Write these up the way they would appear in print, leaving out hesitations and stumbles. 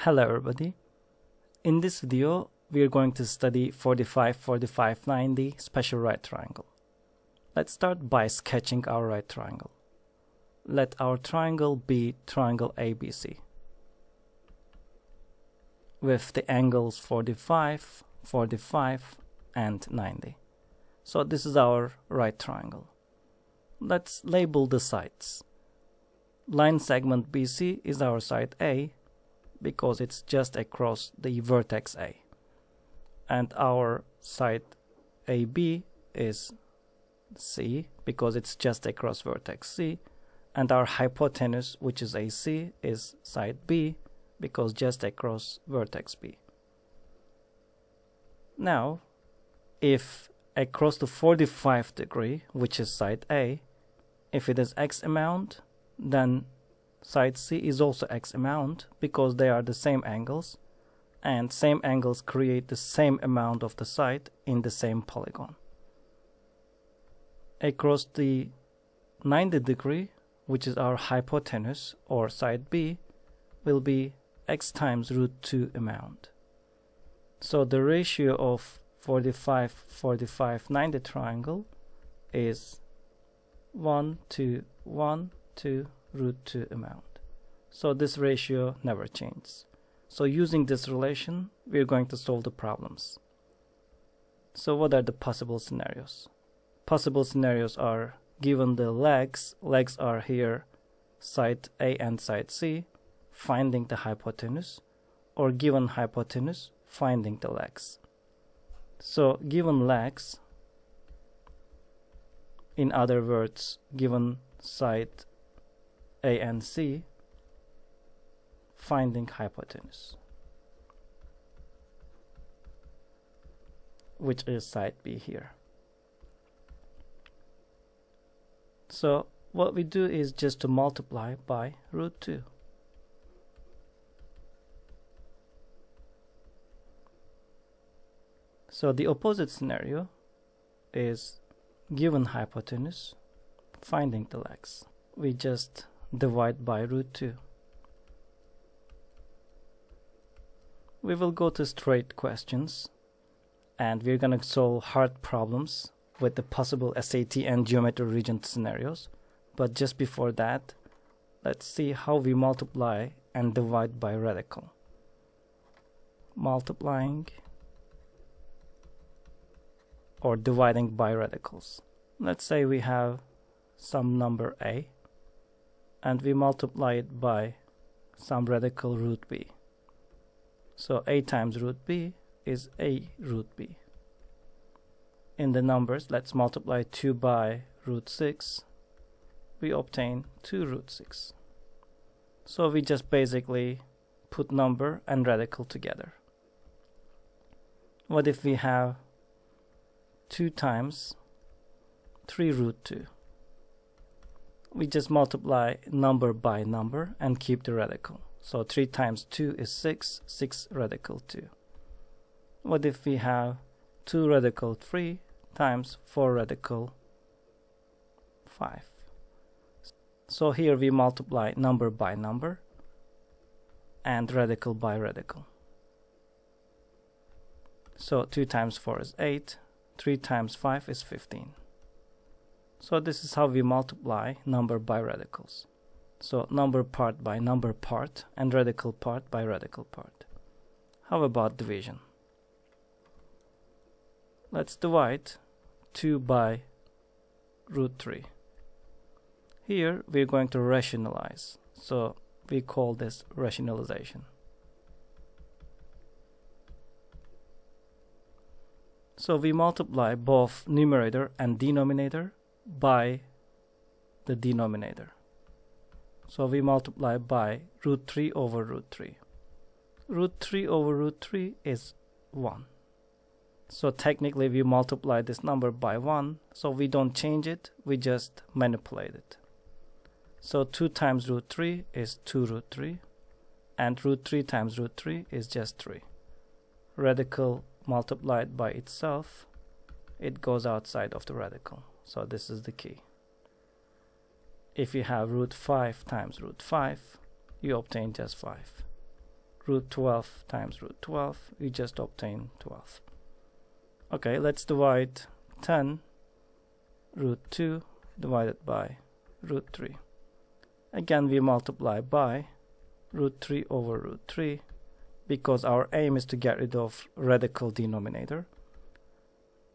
Hello everybody. In this video, we are going to study 45, 45, 90 special right triangle. Let's start by sketching our right triangle. Let our triangle be triangle ABC with the angles 45, 45 and 90. So this is our right triangle. Let's label the sides. Line segment BC is our side A because it's just across the vertex A. And our side AB is C because it's just across vertex C. And our hypotenuse, which is AC, is side B because just across vertex B. Now, if across the 45 degree, which is side A, if it is X amount, then side C is also X amount because they are the same angles, and same angles create the same amount of the side in the same polygon. Across the 90 degree, which is our hypotenuse or side B, will be X times root 2 amount. So the ratio of 45, 45, 90 triangle is 1 to 1 to root 2 amount. So this ratio never changes. So using this relation, we're going to solve the problems. So what are the possible scenarios? Possible scenarios are given the legs are here, side A and side C, finding the hypotenuse, or given hypotenuse, finding the legs. So given legs, in other words, given side A and C, finding hypotenuse, which is side B here. So what we do is just to multiply by root 2. So the opposite scenario is given hypotenuse, finding the legs. We just divide by root 2. We will go to straight questions, and we're going to solve hard problems with the possible SAT and geometry region scenarios. But just before that, let's see how we multiply and divide by radical. Multiplying or dividing by radicals. Let's say we have some number A and we multiply it by some radical root B. So A times root B is A root B. In the numbers, let's multiply 2 by root 6. We obtain 2 root 6. So we just basically put number and radical together. What if we have 2 times 3 root 2? We just multiply number by number and keep the radical. So 3 times 2 is 6, 6 radical 2. What if we have 2 radical 3 times 4 radical 5? So here we multiply number by number and radical by radical. So 2 times 4 is 8, 3 times 5 is 15. So this is how we multiply number by radicals. So number part by number part and radical part by radical part. How about division? Let's divide 2 by root 3. Here we're going to rationalize. So we call this rationalization. So we multiply both numerator and denominator by the denominator. So we multiply by root 3 over root 3. Root 3 over root 3 is 1. So technically we multiply this number by 1. So we don't change it, we just manipulate it. So 2 times root 3 is 2 root 3. And root 3 times root 3 is just 3. Radical multiplied by itself, it goes outside of the radical. So this is the key. If you have root 5 times root 5, you obtain just 5. root 12 times root 12, we just obtain 12. Okay, let's divide 10 root 2 divided by root 3. Again, we multiply by root 3 over root 3 because our aim is to get rid of radical denominator.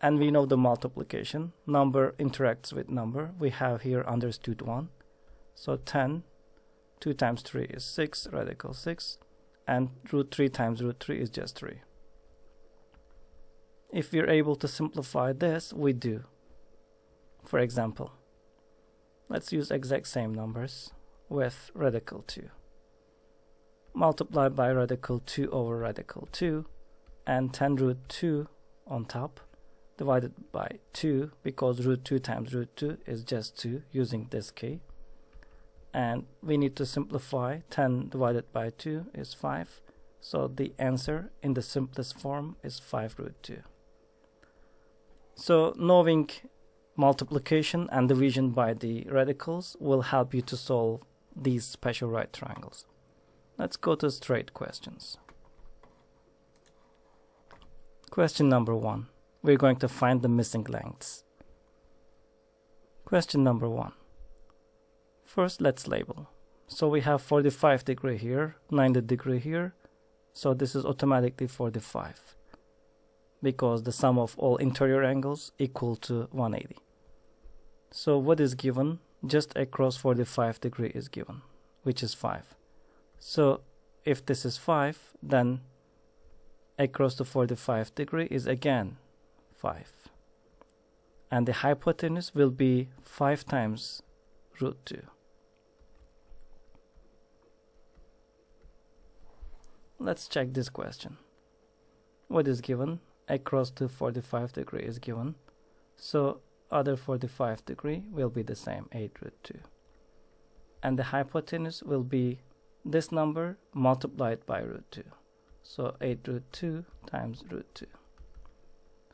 And we know the multiplication. Number interacts with number. We have here understood 1. So 10, 2 times 3 is 6, radical 6. And root 3 times root 3 is just 3. If we're able to simplify this, we do. For example, let's use exact same numbers with radical 2. Multiply by radical 2 over radical 2 and 10 root 2 on top divided by 2 because root 2 times root 2 is just 2 using this key. And we need to simplify. 10 divided by 2 is 5. So the answer in the simplest form is 5 root 2. So knowing multiplication and division by the radicals will help you to solve these special right triangles. Let's go to straight questions. Question number 1. We're going to find the missing lengths. Question number 1. First, let's label. So we have 45 degree here, 90 degree here. So this is automatically 45 because the sum of all interior angles equal to 180. So what is given? Just across 45 degree is given, which is 5. So if this is 5, then across the 45 degree is again 5. And the hypotenuse will be 5 times root 2. Let's check this question. What is given? Across the 45 degree is given. So other 45 degree will be the same, 8 root 2. And the hypotenuse will be this number multiplied by root 2. So 8 root 2 times root 2.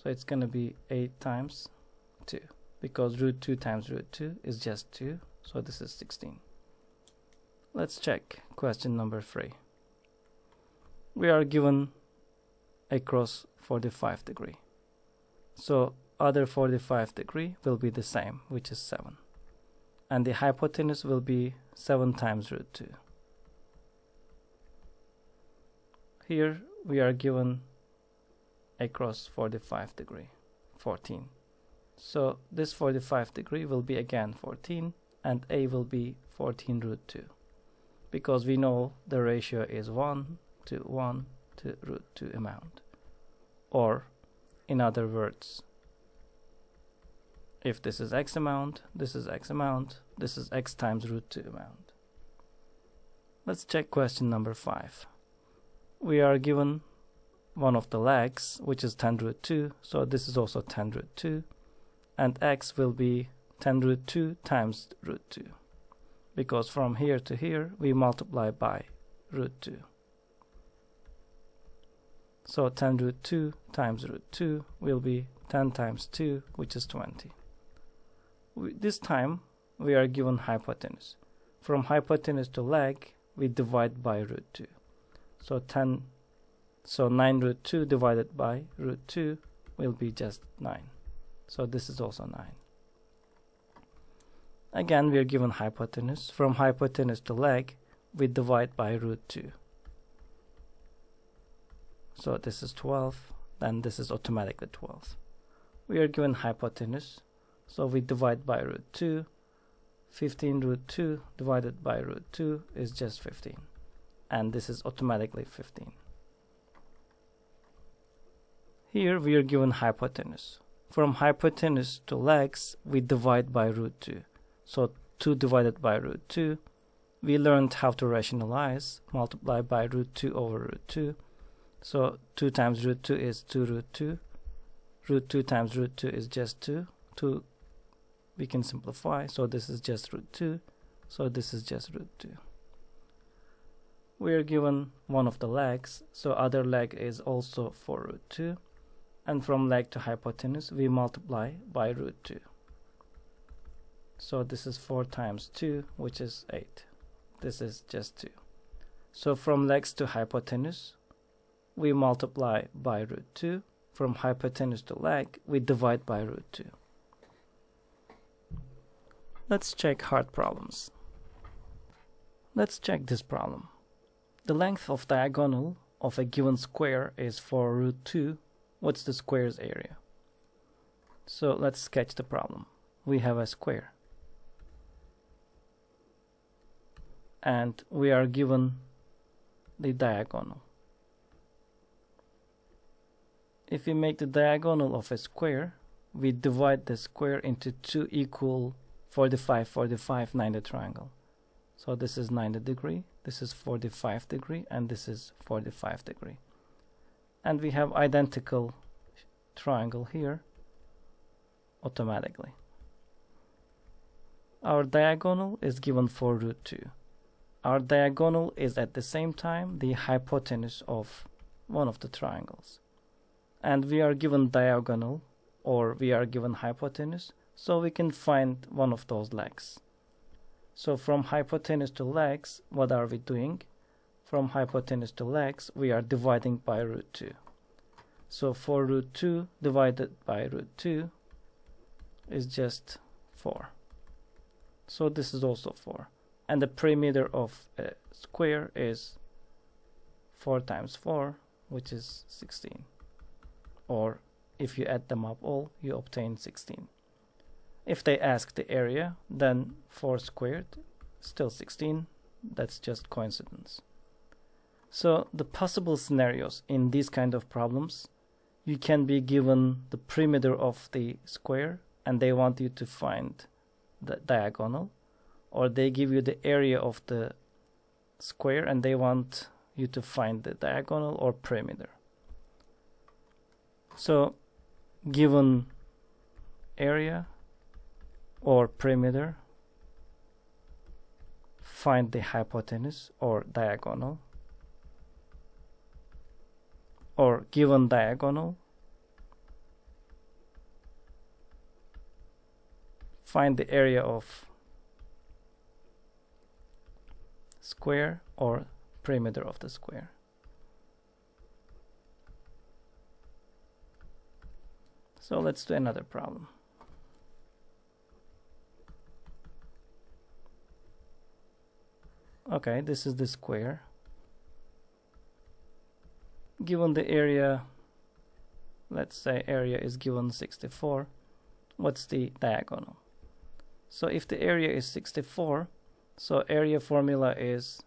So it's going to be 8 times 2 because root 2 times root 2 is just 2. So this is 16. Let's check question number 3. We are given across 45 degree. So other 45 degree will be the same, which is 7. And the hypotenuse will be 7 times root 2. Here we are given across 45 degree, 14. So this 45 degree will be again 14 and A will be 14 root 2 because we know the ratio is 1 to 1 to root 2 amount. Or in other words, if this is x amount, this is x amount, this is x times root 2 amount. Let's check question number 5. We are given one of the legs, which is 10 root 2, so this is also 10 root 2, and x will be 10 root 2 times root 2, because from here to here we multiply by root 2. So 10 root 2 times root 2 will be 10 times 2, which is 20. This time we are given hypotenuse. From hypotenuse to leg, we divide by root 2. So 9 root 2 divided by root 2 will be just 9. So this is also 9. Again, we are given hypotenuse. From hypotenuse to leg, we divide by root 2. So this is 12, then this is automatically 12. We are given hypotenuse, so we divide by root 2. 15 root 2 divided by root 2 is just 15. And this is automatically 15. Here we are given hypotenuse. From hypotenuse to legs, we divide by root 2. So 2 divided by root 2. We learned how to rationalize, multiply by root 2 over root 2. So 2 times root 2 is 2 root 2. Root 2 times root 2 is just 2. 2 we can simplify, so this is just root 2. So this is just root 2. We are given one of the legs, so other leg is also 4 root 2. And from leg to hypotenuse, we multiply by root 2. So this is 4 times 2, which is 8. This is just 2. So from legs to hypotenuse, we multiply by root 2. From hypotenuse to leg, we divide by root 2. Let's check hard problems. Let's check this problem. The length of diagonal of a given square is 4 root 2. What's the square's area? So let's sketch the problem. We have a square. And we are given the diagonal. If we make the diagonal of a square, we divide the square into two equal 45, 45, 90 triangle. So this is 90 degree, this is 45 degree, and this is 45 degree. And we have identical triangle here automatically. Our diagonal is given 4 root 2. Our diagonal is at the same time the hypotenuse of one of the triangles. And we are given diagonal, or we are given hypotenuse, so we can find one of those legs. So from hypotenuse to legs, what are we doing? From hypotenuse to legs, we are dividing by root 2. So 4 root 2 divided by root 2 is just 4. So this is also 4. And the perimeter of a square is 4 times 4, which is 16. Or if you add them up all, you obtain 16. If they ask the area, then 4 squared, still 16. That's just coincidence. So the possible scenarios in these kind of problems, you can be given the perimeter of the square and they want you to find the diagonal, or they give you the area of the square and they want you to find the diagonal or perimeter. So given area or perimeter, find the hypotenuse or diagonal, or given diagonal, find the area of square or perimeter of the square. So let's do another problem. Okay, this is the square. Given the area, let's say area is given 64, what's the diagonal? So if the area is 64, so area formula is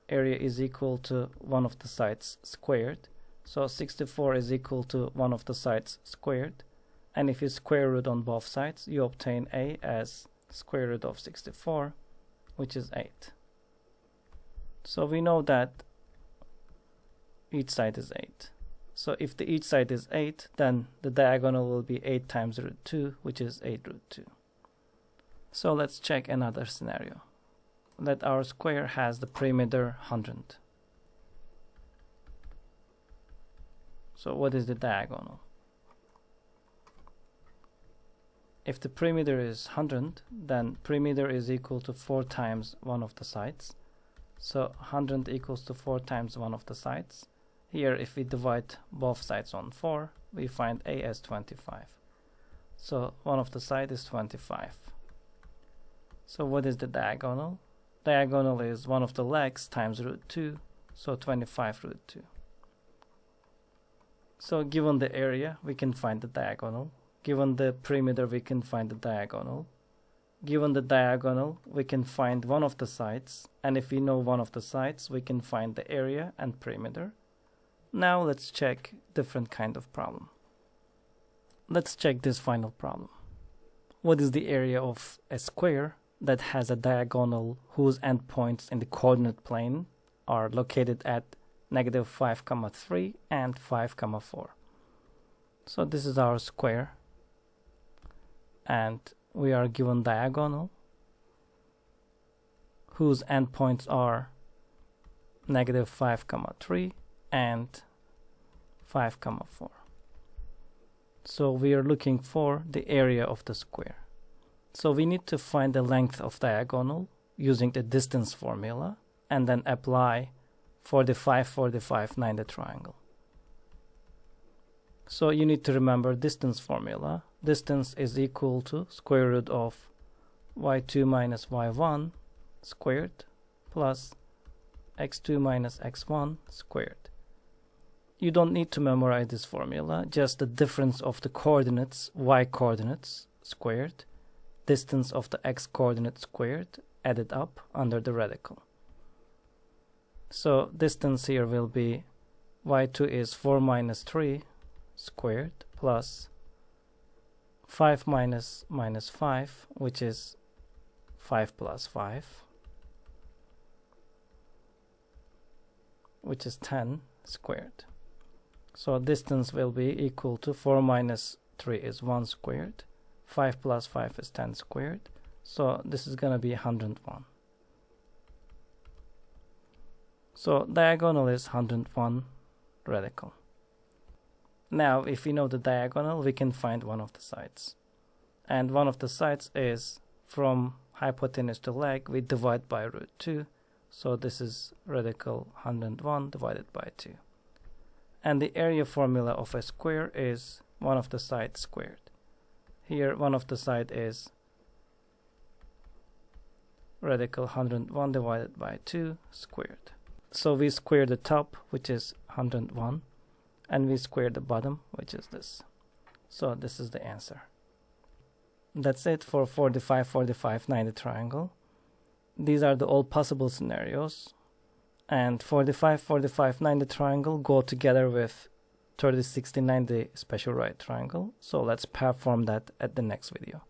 area is equal to one of the sides squared. So 64 is equal to one of the sides squared. And if you square root on both sides, you obtain A as square root of 64, which is 8. So we know that each side is 8. So if each side is 8, then the diagonal will be 8 times root 2, which is 8 root 2. So let's check another scenario. That our square has the perimeter 100. So what is the diagonal? If the perimeter is 100, then perimeter is equal to 4 times one of the sides. So 100 equals to 4 times one of the sides. Here, if we divide both sides on 4, we find A as 25. So one of the sides is 25. So what is the diagonal? Diagonal is one of the legs times root 2, so 25 root 2. So given the area, we can find the diagonal. Given the perimeter, we can find the diagonal. Given the diagonal, we can find one of the sides, and if we know one of the sides, we can find the area and perimeter. Now let's check different kind of problem. Let's check this final problem. What is the area of a square that has a diagonal whose endpoints in the coordinate plane are located at -5, 3 and 5, 4? So this is our square, and we are given diagonal whose endpoints are -5, 3 and 5, 4. So we are looking for the area of the square. So we need to find the length of diagonal using the distance formula and then apply 45, 45, 90 triangle. So you need to remember distance formula. Distance is equal to square root of y2 minus y1 squared plus x2 minus x1 squared. You don't need to memorize this formula, just the difference of the coordinates, y coordinates squared, distance of the x coordinate squared, added up under the radical. So distance here will be y2 is 4 minus 3 squared plus 5 minus 5, which is 5 plus 5, which is 10 squared. So distance will be equal to 4 minus 3 is 1 squared, 5 plus 5 is 10 squared, so this is going to be 101. So diagonal is 101 radical. Now if we know the diagonal, we can find one of the sides. And one of the sides is from hypotenuse to leg, we divide by root 2. So this is radical 101 divided by 2. And the area formula of a square is one of the sides squared. Here one of the side is radical 101 divided by 2 squared. So we square the top, which is 101, and we square the bottom, which is this. So this is the answer. That's it for 45, 45, 90 triangle. These are the all possible scenarios. And 45, 45, 90 triangle go together with 30, 60, 90 special right triangle. So let's perform that at the next video.